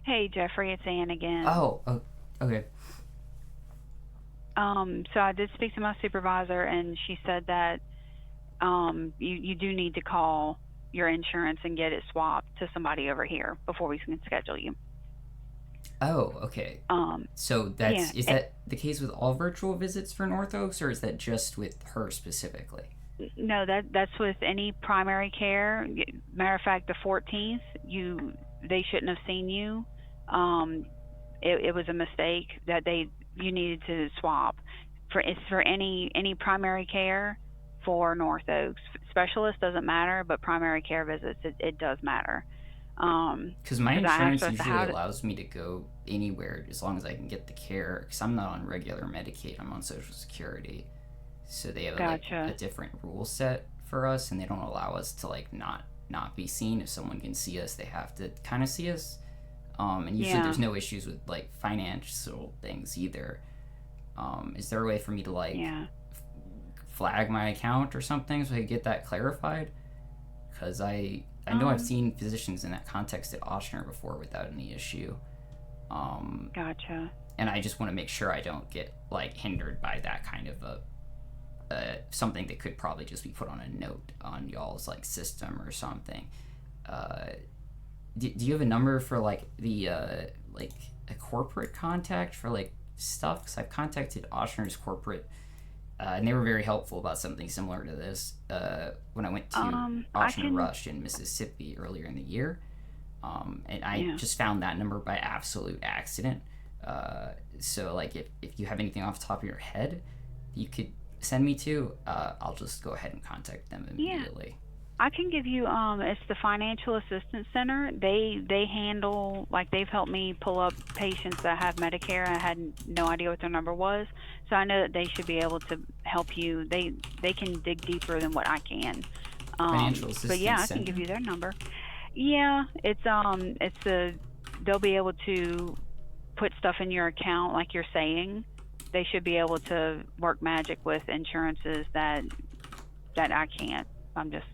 Hey, Jeffrey, it's Ann again. Oh, okay. So I did speak to my supervisor, and she said that you do need to call your insurance and get it swapped to somebody over here before we can schedule you. Oh, okay. Um, So yeah, is that the case with all virtual visits for North Oaks, or is that just with her specifically? no, that's with any primary care. Matter of fact, the 14th, they shouldn't have seen you. Um, it was a mistake that you needed to swap. It's for any primary care for North Oaks. Specialist doesn't matter, but primary care visits it does matter. Because my Because I asked insurance her, usually how to, allows me to go anywhere as long as I can get the care. Because I'm not on regular Medicaid, I'm on Social Security. So they have like a gotcha. different rule set for us, and they don't allow us to like not be seen. If someone can see us, they have to kind of see us. And usually Yeah, there's no issues with like financial things either. Is there a way for me to like yeah. flag my account or something so I get that clarified? Because I know I've Um, seen physicians in that context at Ochsner before without any issue. Um, gotcha. and I just want to make sure I don't get like hindered by that kind of something that could probably just be put on a note on y'all's like system or something. Uh, do you have a number for like the like a corporate contact for like stuff? Because I've contacted Ochsner's corporate, and they were very helpful about something similar to this when I went to I Ochsner can, Rush in Mississippi earlier in the year. And I yeah. just found that number by absolute accident. So like if you have anything off the top of your head, you could send me to. I'll just go ahead and contact them Yeah, immediately. I can give you it's the Financial Assistance Center. They handle, like, they've helped me pull up patients that have Medicare. I had no idea what their number was. So I know that they should be able to help you. They can dig deeper than what I can. Financial But yeah, Assistance I can give Center. you their number. Yeah, it's a they'll be able to put stuff in your account like you're saying. They should be able to work magic with insurances that I can't. I'm just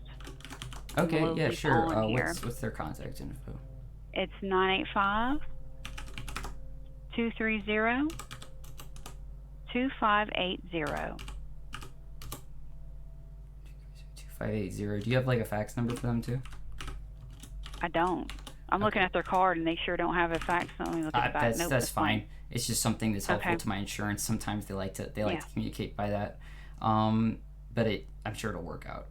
I'm Okay, yeah, lowly sure. calling here. What's their contact info? It's 985-230-2580. 2580. Do you have like a fax number for them too? I don't. I'm looking Okay. at their card and they sure don't have a fax. Let me look at the back. Nope, That's that's blank. fine. It's just something that's helpful Okay. to my insurance. Sometimes they like Yeah. to communicate by that. But I'm sure it'll work out.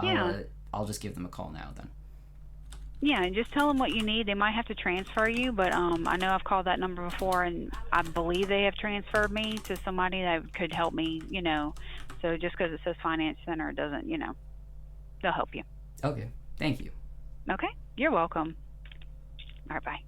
Yeah. I'll just give them a call now then. Yeah, and just tell them what you need. They might have to transfer you, but I know I've called that number before, and I believe they have transferred me to somebody that could help me. So just because it says Finance Center, it doesn't. They'll help you. Okay, thank you. Okay, you're welcome. All right, bye.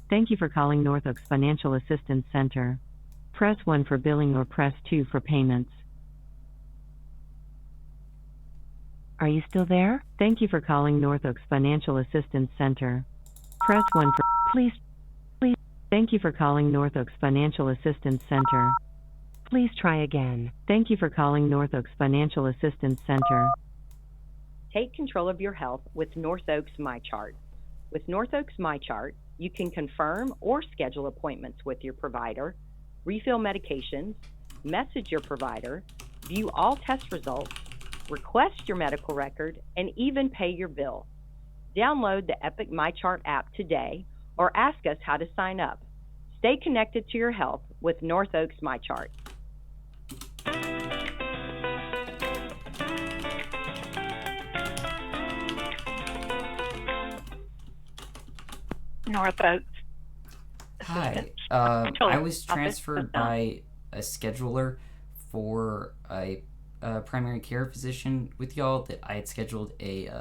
Thank you for calling NorthOaks Financial Assistance Center. Press 1 for billing or press 2 for payments. Are you still there? Thank you for calling NorthOaks Financial Assistance Center. Press 1 for... Please. Thank you for calling NorthOaks Financial Assistance Center. Please try again. Thank you for calling NorthOaks Financial Assistance Center. Take control of your health with NorthOaks MyChart. With NorthOaks MyChart, you can confirm or schedule appointments with your provider, refill medications, message your provider, view all test results, request your medical record, and even pay your bill. Download the Epic MyChart app today or ask us how to sign up. Stay connected to your health with NorthOaks MyChart. NorthOaks. Hi. I was transferred by a scheduler for a primary care physician with y'all that I had scheduled a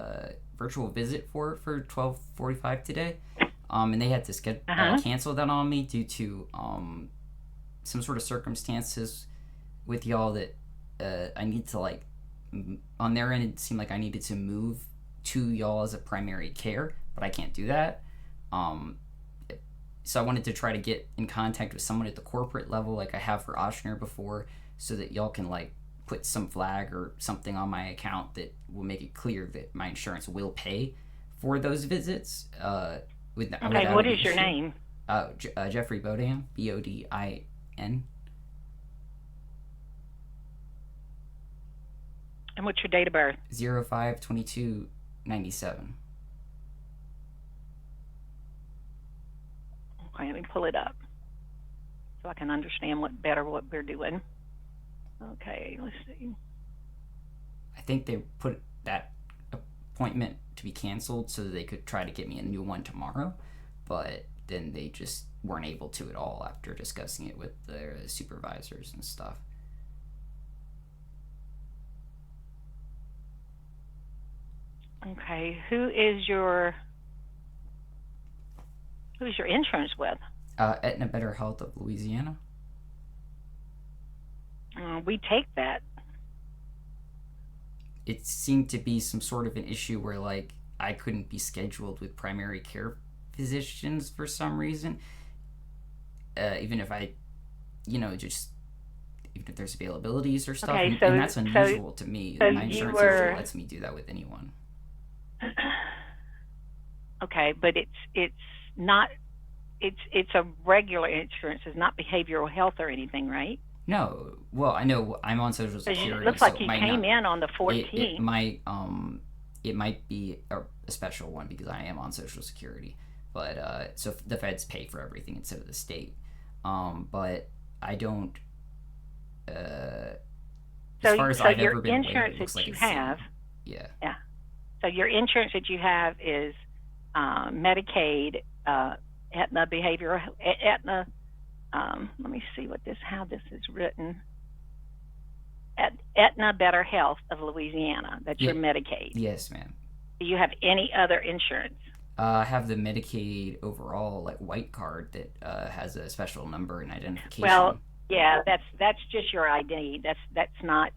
virtual visit for 12:45 today. And they had to cancel that on me due to some sort of circumstances with y'all that I need to, like, on their end it seemed like I needed to move to y'all as a primary care, but I can't do that. So I wanted to try to get in contact with someone at the corporate level like I have for Oshner before, so that y'all can, like, put some flag or something on my account that will make it clear that my insurance will pay for those visits. Okay, what is your name? Jeffrey Bodin, Bodin. And what's your date of birth? 05/22/97. Okay, let me pull it up so I can understand what we're doing. Okay, let's see. I think they put that appointment to be canceled so that they could try to get me a new one tomorrow, but then they just weren't able to at all after discussing it with their supervisors and stuff. Okay, who's your insurance with? Aetna Better Health of Louisiana. We take that. It seemed to be some sort of an issue where, like, I couldn't be scheduled with primary care physicians for some reason. Even if I, even if there's availabilities or stuff. Okay, and that's unusual to me. So my insurance usually lets me do that with anyone. Okay, but it's not, it's a regular insurance. It's not behavioral health or anything, right? No, well, I know I'm on Social Security. It looks like you came in on the 14th. It might be a special one because I am on Social Security, but so the feds pay for everything instead of the state. But I don't. As far as I've ever been aware, insurance it looks that like you it's have. Yeah. Yeah. So your insurance that you have is Medicaid, Aetna behavioral, Aetna. Let me see how this is written. Aetna Better Health of Louisiana. That's your Medicaid. Yes, ma'am. Do you have any other insurance? I have the Medicaid overall, like, white card that has a special number and identification. Well, yeah, that's just your ID. That's not.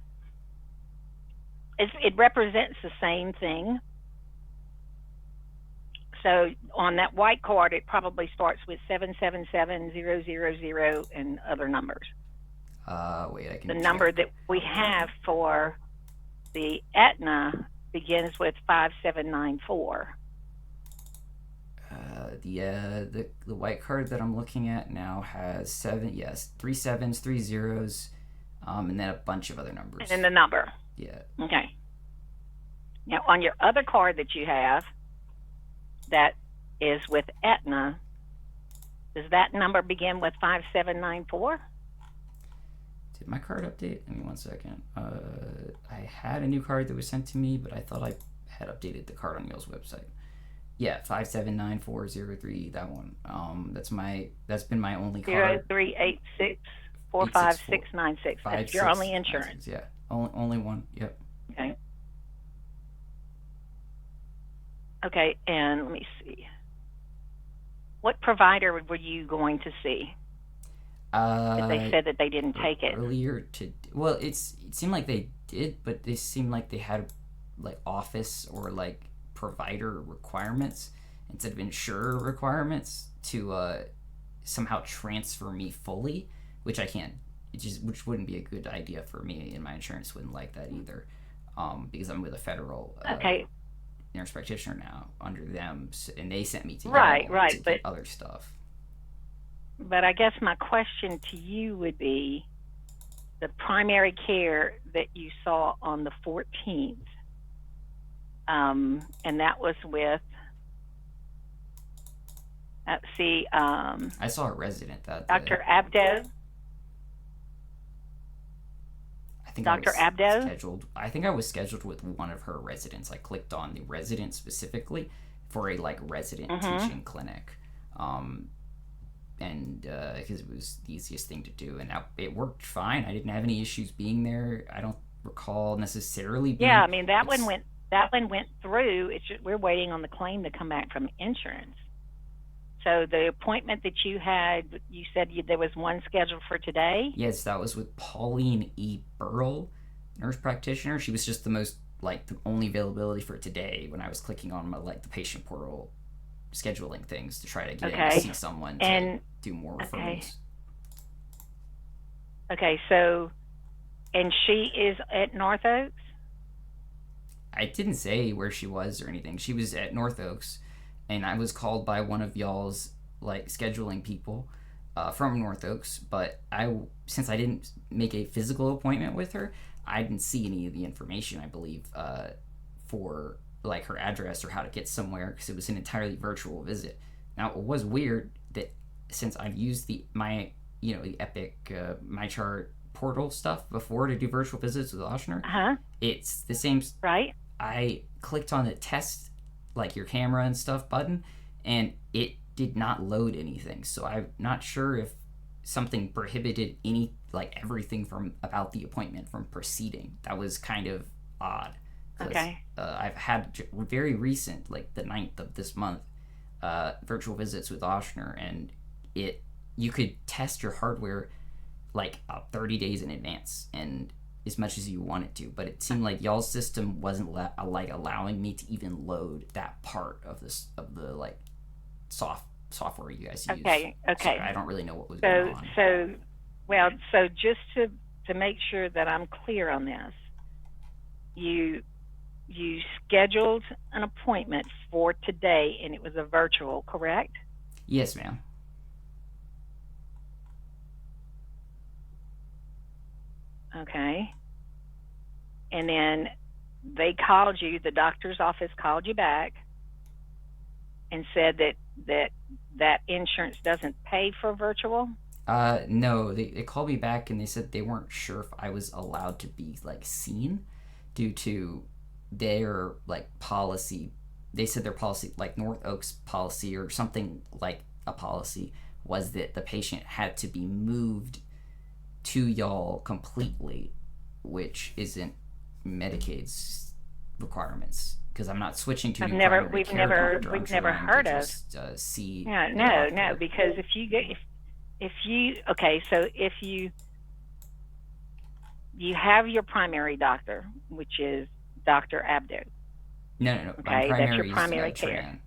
It represents the same thing. So on that white card, it probably starts with 777000 and other numbers. Wait, I can. The number that we have for the Aetna begins with 5794. The white card that I'm looking at now has 3 sevens, 3 zeros, and then a bunch of other numbers. And then the number. Yeah. Okay. Now on your other card that you have, that is with Aetna, does that number begin with 5794? Did my card update? Give me 1 second. I had a new card that was sent to me, but I thought I had updated the card on y'all's website. Yeah, 579403. That one. That's been my only card. 0386456696. That's your only insurance. Yeah, only one. Yep. Okay. Okay, and let me see. What provider were you going to see? If they said that they didn't take it. Earlier well, it seemed like they did, but they seemed like they had like office or like provider requirements instead of insurer requirements to somehow transfer me fully, which I can't. Which wouldn't be a good idea for me, and my insurance wouldn't like that either, because I'm with a federal nurse practitioner now under them, and they sent me to to get other stuff. But I guess my question to you would be, the primary care that you saw on the 14th, and that was with, I saw a resident that Dr. Abdo. I think Dr. Abdo? I think I was scheduled with one of her residents. I clicked on the resident specifically for a like resident teaching clinic. And because it was the easiest thing to do, and it worked fine. I didn't have any issues being there. I don't recall necessarily being, I mean, that one went through. It's just, we're waiting on the claim to come back from insurance. So the appointment that you had, you said there was one scheduled for today? Yes, that was with Pauline E. BURRALL, nurse practitioner. She was just the only availability for today when I was clicking on the patient portal scheduling things to try to get in to see someone to do more referrals. Okay, so, and she is at NorthOaks? I didn't say where she was or anything. She was at NorthOaks. And I was called by one of y'all's scheduling people from NorthOaks, but since I didn't make a physical appointment with her, I didn't see any of the information, I believe, for her address or how to get somewhere, because it was an entirely virtual visit. Now, it was weird that since I've used the Epic MyChart portal stuff before to do virtual visits with Oshner, it's the same. Right. I clicked on the test your camera and stuff button, and it did not load anything. So I'm not sure if something prohibited everything about the appointment from proceeding. That was kind of odd. Okay. I've had very recent, the 9th of this month, virtual visits with Oshner, and you could test your hardware 30 days in advance, and as much as you want it to, but it seemed like y'all's system wasn't allowing me to even load that part of the software you guys use. Okay. So I don't really know what was going on. So just to make sure that I'm clear on this, you scheduled an appointment for today, and it was a virtual, correct? Yes, ma'am. Okay. And then they called you, the doctor's office called you back and said that insurance doesn't pay for virtual? No, they called me back and they said they weren't sure if I was allowed to be seen due to their policy. They said their policy, NorthOaks policy or something like a policy, was that the patient had to be moved to y'all completely, which isn't Medicaid's requirements, because I'm not switching to we've never heard of. See. No, because if you have your primary doctor, which is Dr. Abdo. No. Okay, My primary that's your primary care.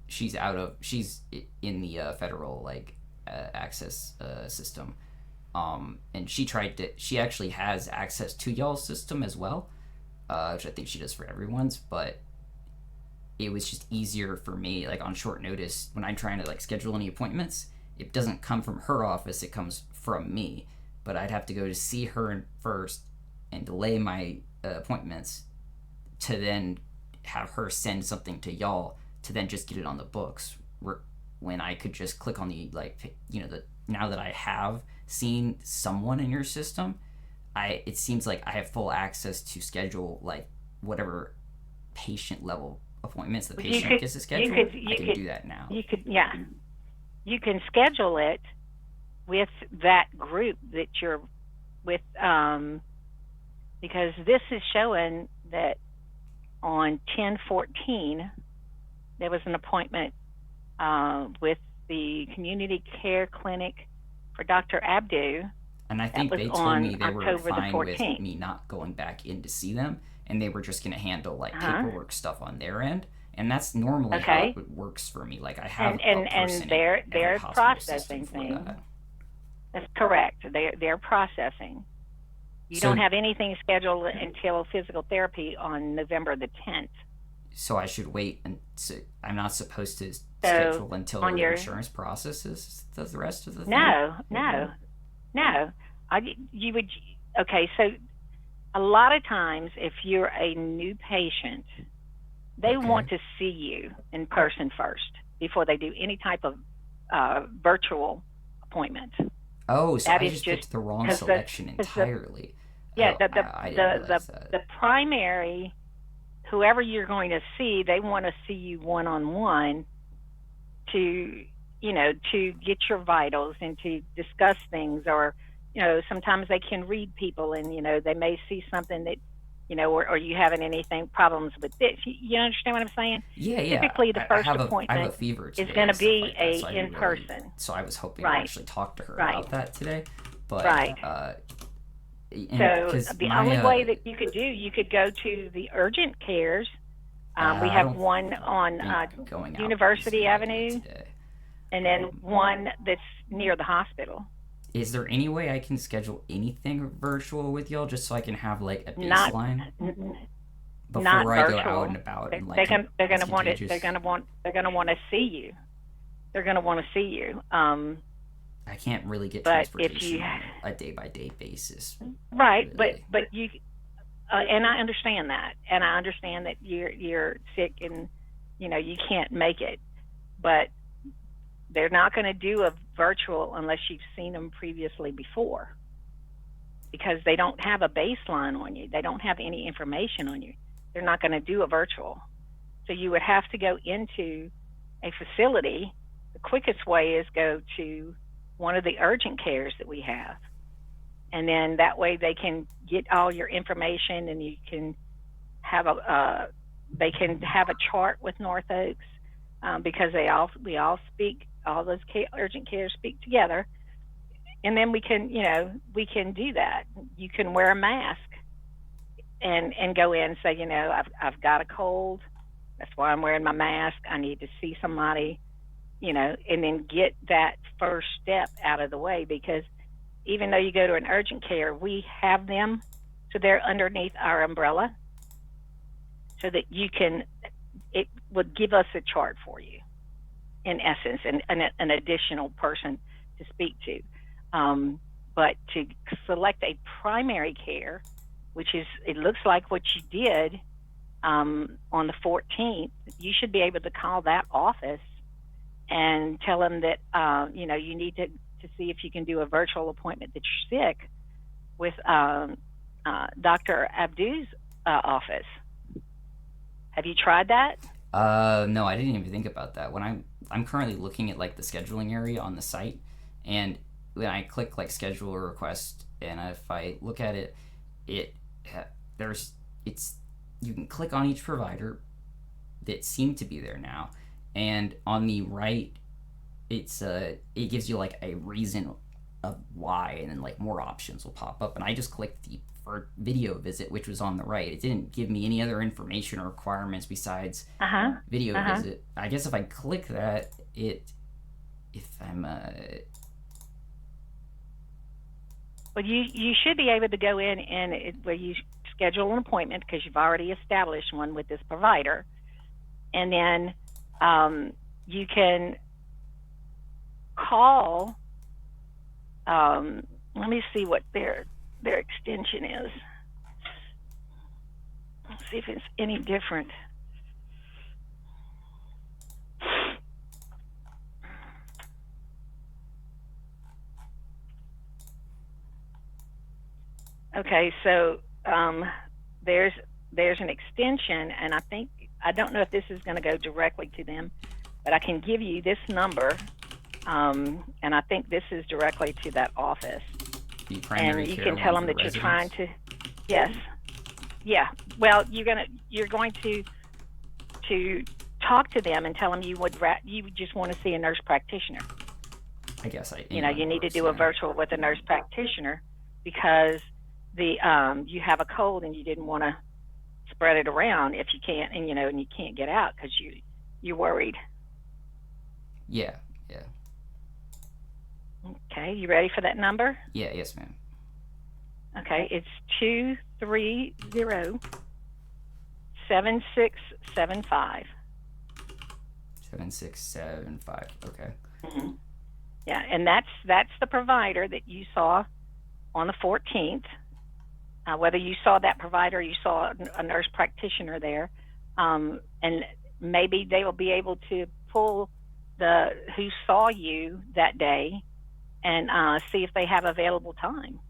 She's in the federal access system. And she actually has access to y'all's system as well, which I think she does for everyone's, but it was just easier for me, on short notice, when I'm trying to schedule any appointments. It doesn't come from her office, it comes from me, but I'd have to go to see her first and delay my appointments to then have her send something to y'all to then just get it on the books, when I could just click on the now that I have seen someone in your system, it seems like I have full access to schedule whatever patient level appointments the patient gets to schedule. I can do that now. You can schedule it with that group that you're with, because this is showing that on 10/14 there was an appointment with the community care clinic for Dr. Abdo. And I think was they told on me they were October the fine with 14th. me not going back in to see them, and they were just going to handle like paperwork stuff on their end. And that's normally how it works for me. Like I have a person they're in every hospital processing system for things. that. That's correct. They're processing. You don't have anything scheduled until physical therapy on November the 10th. So I should wait, and I'm not supposed to schedule until the insurance processes the rest of the thing? No. You would, okay, so a lot of times if you're a new patient, they want to see you in person first before they do any type of virtual appointment. Oh, so I just picked the wrong selection entirely. The primary, whoever you're going to see, they want to see you one-on-one to get your vitals and to discuss things, or, sometimes they can read people and, they may see something that, or you having anything problems with this. You understand what I'm saying? Yeah. Typically, the first appointment I have a fever today is going to be so in-person. So I was hoping to actually talk to her about that today. But, so the only way that you could go to the urgent cares. We have one on University Avenue, and then one that's near the hospital. Is there any way I can schedule anything virtual with y'all, just so I can have like a baseline before I go out and about? They're going to want it. They're going to want to see you. They're going to want to see you. I can't really get transportation on a day-by-day basis. Right, really. but you, and I understand that, and I understand that you're sick and you can't make it, but they're not going to do a virtual unless you've seen them previously before, because they don't have a baseline on you. They don't have any information on you. They're not going to do a virtual. So you would have to go into a facility. The quickest way is go to one of the urgent cares that we have. And then that way they can get all your information, and you can have they can have a chart with NorthOaks, because we all speak, all those urgent cares speak together. And then we can do that. You can wear a mask and go in and say, I've got a cold. That's why I'm wearing my mask. I need to see somebody, and then get that first step out of the way, because even though you go to an urgent care, we have them, so they're underneath our umbrella, so that it would give us a chart for you, in essence, and an additional person to speak to. But to select a primary care, which is, it looks like what you did on the 14th, you should be able to call that office and tell them that, you need to see if you can do a virtual appointment, that you're sick, with Dr. Abdo's office. Have you tried that? No, I didn't even think about that. When I'm currently looking at like the scheduling area on the site, and when I click like schedule a request, and if I look at it, you can click on each provider that seem to be there now, and on the right, it gives you like a reason of why, and then like more options will pop up, and I just clicked the video visit, which was on the right. It didn't give me any other information or requirements besides video visit. I guess if I click that, well, you should be able to go in and where you schedule an appointment, because you've already established one with this provider, and then you can call. Let me see what their extension is. Let's see if it's any different. Okay, so there's an extension, and I don't know if this is going to go directly to them, but I can give you this number, and I think this is directly to that office. And you can tell them that you're trying to, yes, yeah. Well, you're going to talk to them and tell them you would just want to see a nurse practitioner. I guess you need to do a virtual with a nurse practitioner because you have a cold and you didn't want to spread it around if you can't, and you can't get out because you're worried. Yeah. Okay, you ready for that number? Yeah, yes, ma'am. Okay, it's 230-7675. 7675. Okay. Mm-hmm. Yeah, and that's the provider that you saw on the 14th. Whether you saw that provider or you saw a nurse practitioner there, and maybe they will be able to pull who saw you that day and see if they have available time.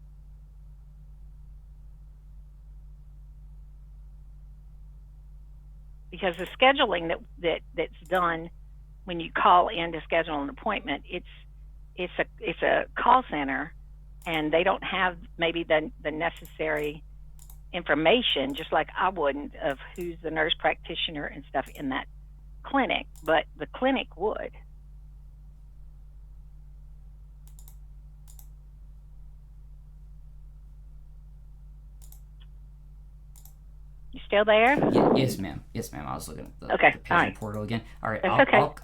Because the scheduling that's done when you call in to schedule an appointment, it's a call center, and they don't have maybe the necessary information, just like I wouldn't, of who's the nurse practitioner and stuff in that clinic, but the clinic would. You still there? Yes, ma'am. Yes, ma'am. I was looking at the patient portal again. All right.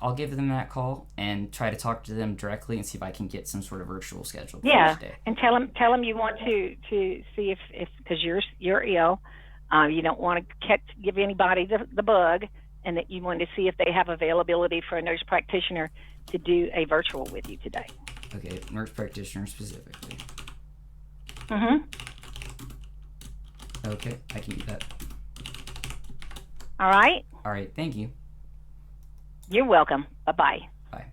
I'll give them that call and try to talk to them directly and see if I can get some sort of virtual schedule. Yeah, for this day. and tell them you want to see if because you're ill, you don't want to give anybody the bug, and that you want to see if they have availability for a nurse practitioner to do a virtual with you today. Okay, nurse practitioner specifically. Mm-hmm. Okay, I can do that. All right. All right, thank you. You're welcome. Bye-bye. Bye.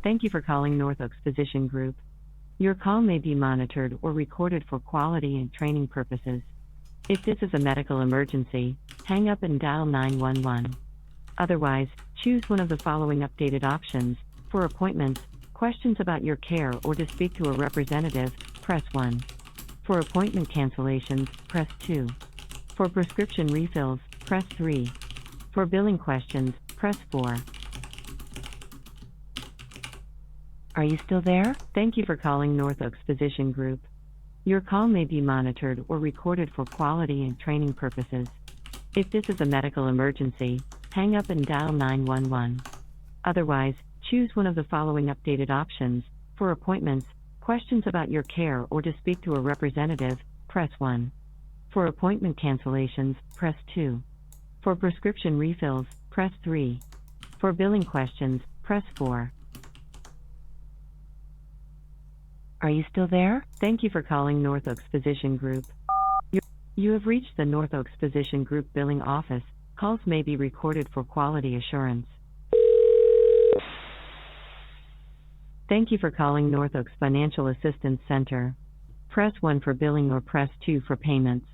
Thank you for calling NorthOaks Physician Group. Your call may be monitored or recorded for quality and training purposes. If this is a medical emergency, hang up and dial 911. Otherwise, choose one of the following updated options. For appointments, questions about your care, or to speak to a representative, press 1. For appointment cancellations, press 2. For prescription refills, press 3. For billing questions, press 4. Are you still there? Thank you for calling NorthOaks Physician Group. Your call may be monitored or recorded for quality and training purposes. If this is a medical emergency, hang up and dial 911. Otherwise, choose one of the following updated options. For appointments, questions about your care, or to speak to a representative, press 1. For appointment cancellations, press 2. For prescription refills, press 3. For billing questions, press 4. Are you still there? Thank you for calling NorthOaks Physician Group. You have reached the NorthOaks Physician Group billing office. Calls may be recorded for quality assurance. Thank you for calling NorthOaks Financial Assistance Center. Press 1 for billing or press 2 for payments.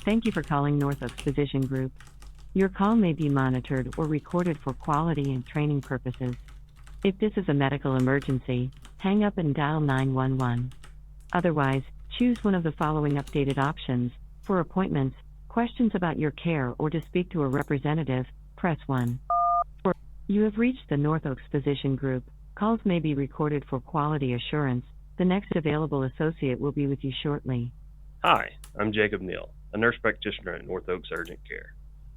Thank you for calling NorthOaks Physician Group. Your call may be monitored or recorded for quality and training purposes. If this is a medical emergency, hang up and dial 911. Otherwise, choose one of the following updated options. For appointments, questions about your care, or to speak to a representative, press 1. You have reached the NorthOaks Physician Group. Calls may be recorded for quality assurance. The next available associate will be with you shortly. Hi, I'm Jacob Neal, a nurse practitioner at NorthOaks Urgent Care.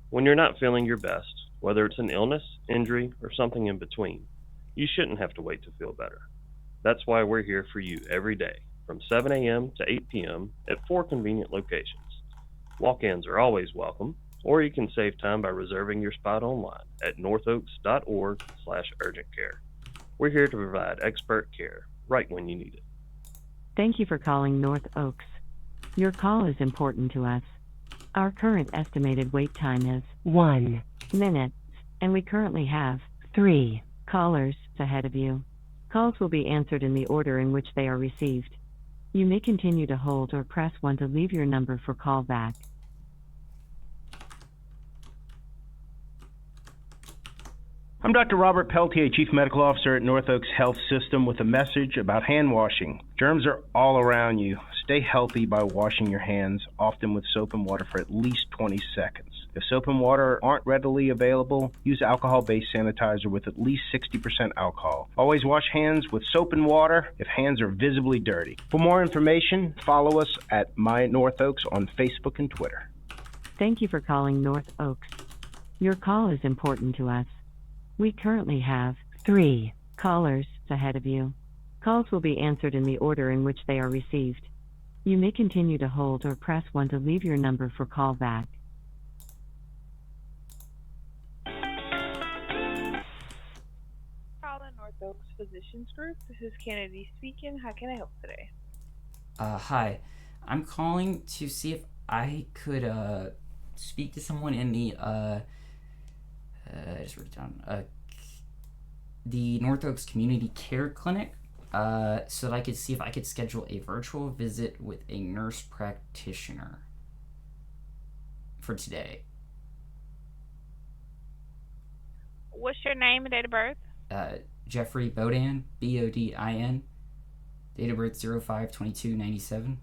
When you're not feeling your best, whether it's an illness, injury, or something in between, you shouldn't have to wait to feel better. That's why we're here for you every day, from 7 a.m. to 8 p.m. at 4 convenient locations. Walk-ins are always welcome, or you can save time by reserving your spot online at northoaks.org/urgentcare. We're here to provide expert care right when you need it. Thank you for calling North Oaks. Your call is important to us. Our current estimated wait time is 1 minute, and we currently have 3 callers ahead of you. Calls will be answered in the order in which they are received. You may continue to hold or press 1 to leave your number for callback. I'm Dr. Robert Peltier, Chief Medical Officer at North Oaks Health System, with a message about hand washing. Germs are all around you. Stay healthy by washing your hands, often with soap and water, for at least 20 seconds. If soap and water aren't readily available, use alcohol-based sanitizer with at least 60% alcohol. Always wash hands with soap and water if hands are visibly dirty. For more information, follow us at My North Oaks on Facebook and Twitter. Thank you for calling North Oaks. Your call is important to us. We currently have 3 callers ahead of you. Calls will be answered in the order in which they are received. You may continue to hold or press 1 to leave your number for callback. Calling North Oaks Physicians Group. This is Kennedy speaking. How can I help today? Hi. I'm calling to see if I could speak to someone in the I just wrote it down. The North Oaks Community Care Clinic, so that I could see if I could schedule a virtual visit with a nurse practitioner for today. What's your name and date of birth? Jeffrey Bodin, Bodin. Date of birth 05/22/97.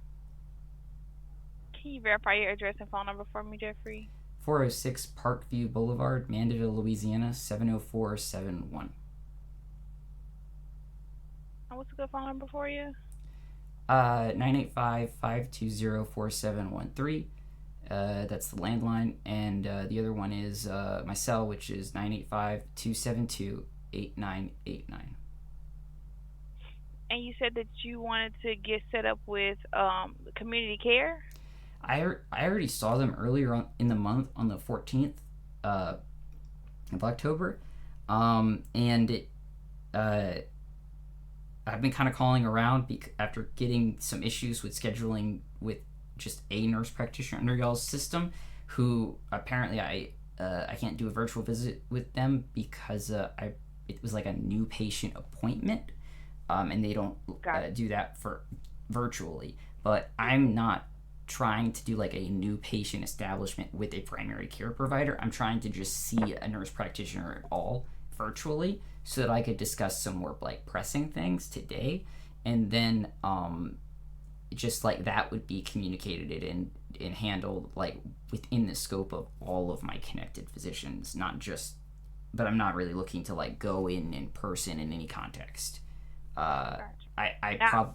Can you verify your address and phone number for me, Jeffrey? 406 Parkview Boulevard, Mandeville, Louisiana 70471. And what's a good phone number for you? 985-520-4713. That's the landline, and the other one is my cell, which is 985-272-8989. And you said that you wanted to get set up with community care? I already saw them earlier in the month on the 14th of October, and I've been kind of calling around after getting some issues with scheduling with just a nurse practitioner under y'all's system, who apparently I can't do a virtual visit with them because it was like a new patient appointment, and they don't do that for virtually. But I'm not trying to do like a new patient establishment with a primary care provider. I'm trying to just see a nurse practitioner at all virtually so that I could discuss some more like pressing things today, and then just like that would be communicated and handled like within the scope of all of my connected physicians, not just, but I'm not really looking to like go in person in any context. I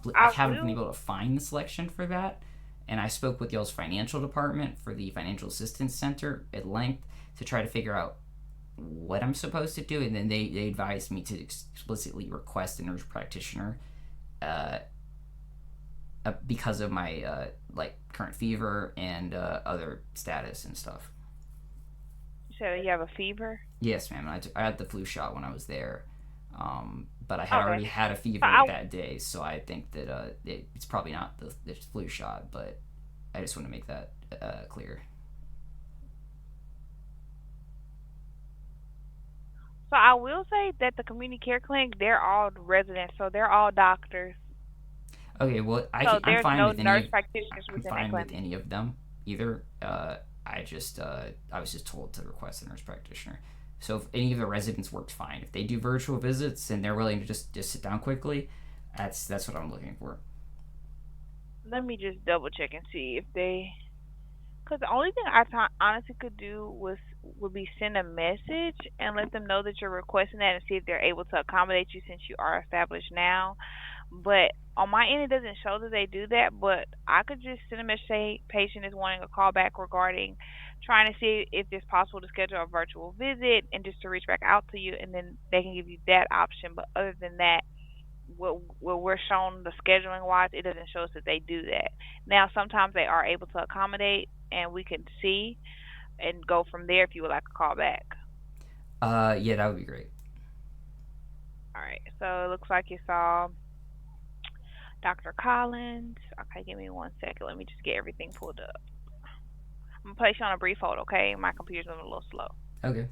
haven't been able to find the selection for that. And I spoke with y'all's financial department for the Financial Assistance Center at length to try to figure out what I'm supposed to do. And then they advised me to explicitly request a nurse practitioner because of my like current fever and other status and stuff. So you have a fever? Yes, ma'am. I had the flu shot when I was there. But I had already had a fever that day, so I think that it's probably not the flu shot, but I just want to make that clear. So I will say that the community care clinic, they're all residents, so they're all doctors. Okay, well, I'm fine with any of them either. I was just told to request a nurse practitioner. So if any of the residents worked fine. If they do virtual visits and they're willing to just sit down quickly, that's what I'm looking for. Let me just double check and see if they, because the only thing I honestly could do would be send a message and let them know that you're requesting that and see if they're able to accommodate you since you are established now. But on my end, it doesn't show that they do that, but I could just send a message, say patient is wanting a call back regarding trying to see if it's possible to schedule a virtual visit, and just to reach back out to you, and then they can give you that option. But other than that, what we're shown the scheduling wise, it doesn't show us that they do that. Now, sometimes they are able to accommodate, and we can see and go from there if you would like a call back. Yeah, that would be great. All right. So it looks like you saw Dr. Collins. Okay, give me 1 second. Let me just get everything pulled up. I'm gonna place you on a brief hold, okay? My computer's moving a little slow. Okay.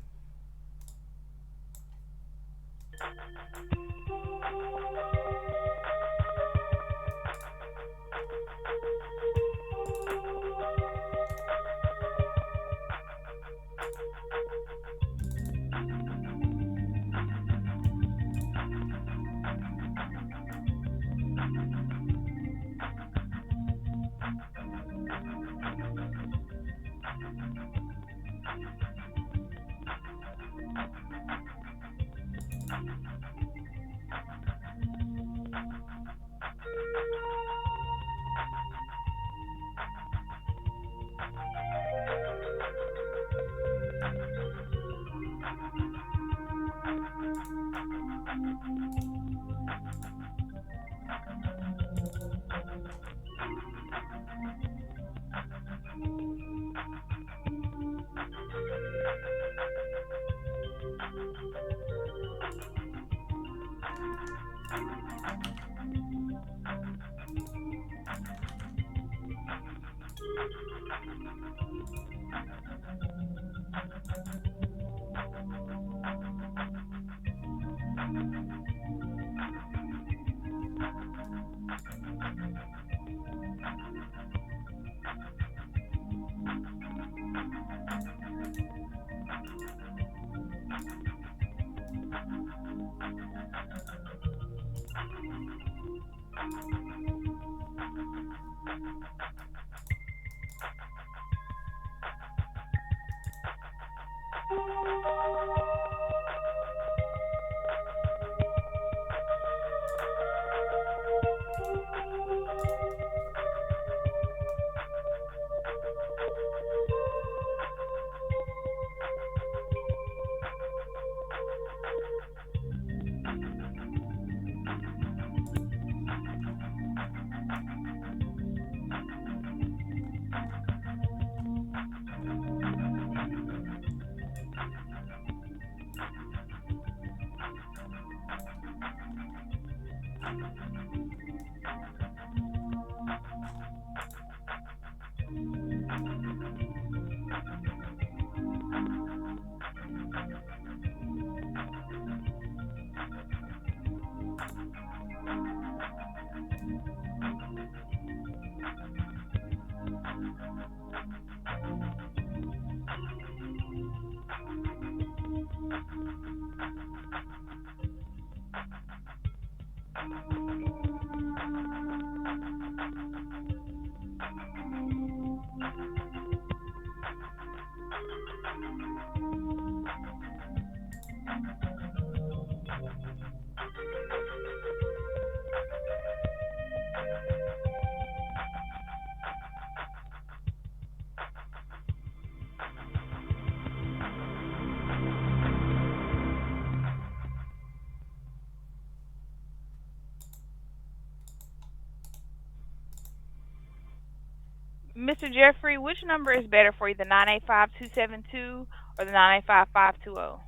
Mr. Jeffrey, which number is better for you, the 985-272 or the 985-520?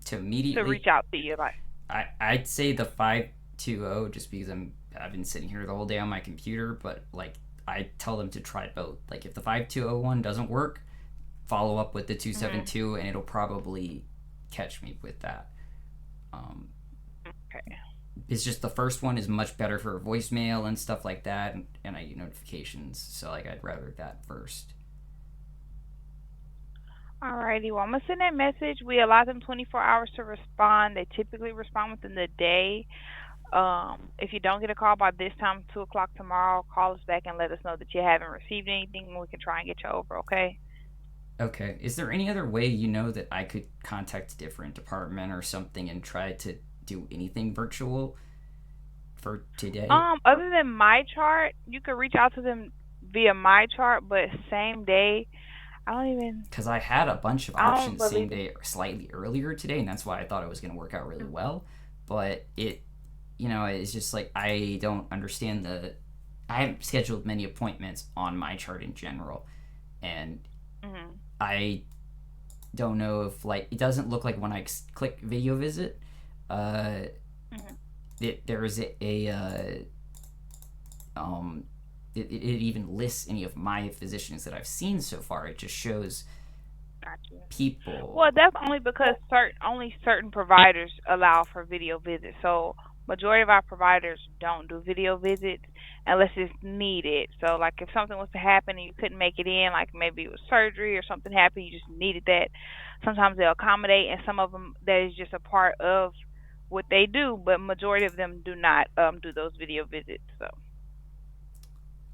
To To immediately, reach out to you, like. I'd say the 520 just because I've been sitting here the whole day on my computer, but like I tell them to try both. Like if the 520 one doesn't work, follow up with the 272 and it'll probably catch me with that. Okay. It's just the first one is much better for voicemail and stuff like that, and I get notifications, so like I'd rather that first. Alrighty, well, I'm going to send that message. We allow them 24 hours to respond. They typically respond within the day. If you don't get a call by this time, 2 o'clock tomorrow, call us back and let us know that you haven't received anything, and we can try and get you over, okay? Okay. Is there any other way that I could contact a different department or something and try to do anything virtual for today? Other than my chart, you could reach out to them via my chart, but same day, I don't even. Because I had a bunch of options same day or slightly earlier today, and that's why I thought it was going to work out really well. But it's just like I don't understand I haven't scheduled many appointments on my chart in general, and I don't know if it doesn't look like when I click video visit, there is it even lists any of my physicians that I've seen so far. It just shows people. Well, that's only because only certain providers allow for video visits. So majority of our providers don't do video visits unless it's needed. So like if something was to happen and you couldn't make it in, like maybe it was surgery or something happened, you just needed that. Sometimes they'll accommodate, and some of them that is just a part of what they do. But majority of them do not do those video visits. So.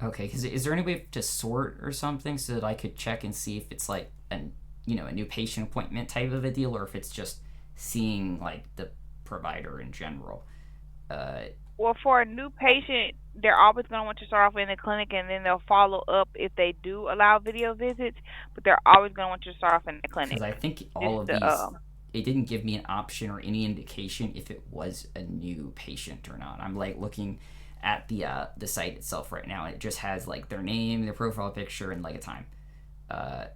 Okay, because is there any way to sort or something so that I could check and see if it's like a new patient appointment type of a deal, or if it's just seeing like the provider in general? Well, for a new patient, they're always going to want you to start off in the clinic, and then they'll follow up if they do allow video visits. But they're always going to want you to start off in the clinic. Because I think all of these, it didn't give me an option or any indication if it was a new patient or not. I'm like looking at the site itself right now, and it just has like their name, their profile picture, and like a time, and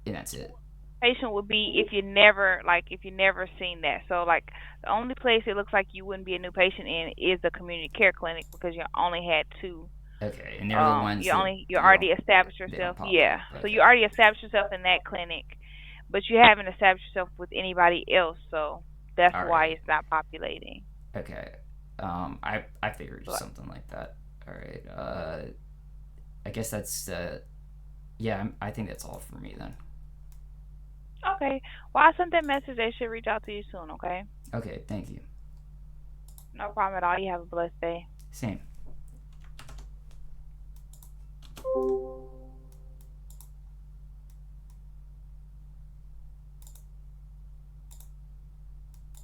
that's it. Patient would be if you never seen that. So like the only place it looks like you wouldn't be a new patient in is the community care clinic, because you only had 2. Okay, and they're the ones you already established yourself. Yeah, okay. So you already established yourself in that clinic, but you haven't established yourself with anybody else. So that's why it's not populating. Okay. I figured something like that. All right. I guess that's I think that's all for me then. Okay. Well, I sent that message. They should reach out to you soon. Okay. Okay. Thank you. No problem at all. You have a blessed day. Same.